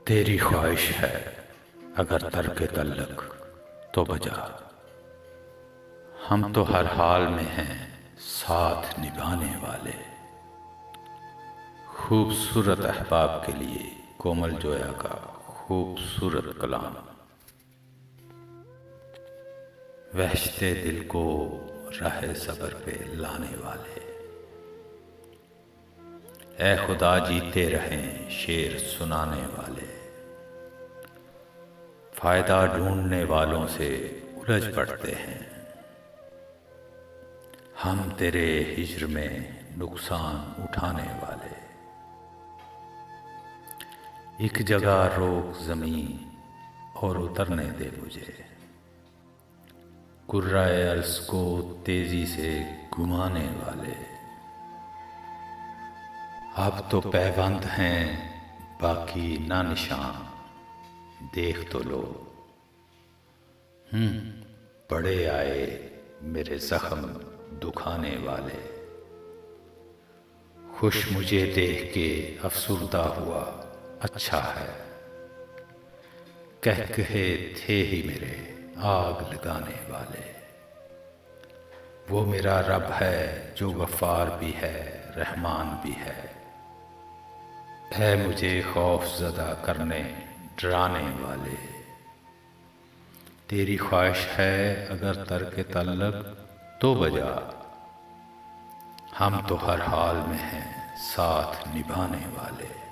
تیری خواہش ہے اگر ترک تعلق تو بجا، ہم تو ہر حال میں ہیں ساتھ نبھانے والے۔ خوبصورت احباب کے لیے کومل جویا کا خوبصورت کلام۔ وحشت دل کو راہ صبر پہ لانے والے، اے خدا جیتے رہیں شعر سنانے والے۔ فائدہ ڈھونڈنے والوں سے الجھ پڑتے ہیں، ہم تیرے ہجر میں نقصان اٹھانے والے۔ ایک جگہ روک زمین اور اترنے دے مجھے، کرۂ ارض کو تیزی سے گھمانے والے۔ اب تو پیوند ہیں باقی نہ نشان، دیکھ تو لو بڑے آئے میرے زخم دکھانے والے۔ خوش مجھے دیکھ کے افسردہ ہوا اچھا ہے، کہے تھے ہی میرے آگ لگانے والے۔ وہ میرا رب ہے جو غفار بھی ہے رحمان بھی ہے، ہے مجھے خوف زدہ کرنے ڈرانے والے۔ تیری خواہش ہے اگر ترک تعلق تو بجا، ہم تو ہر حال میں ہیں ساتھ نبھانے والے۔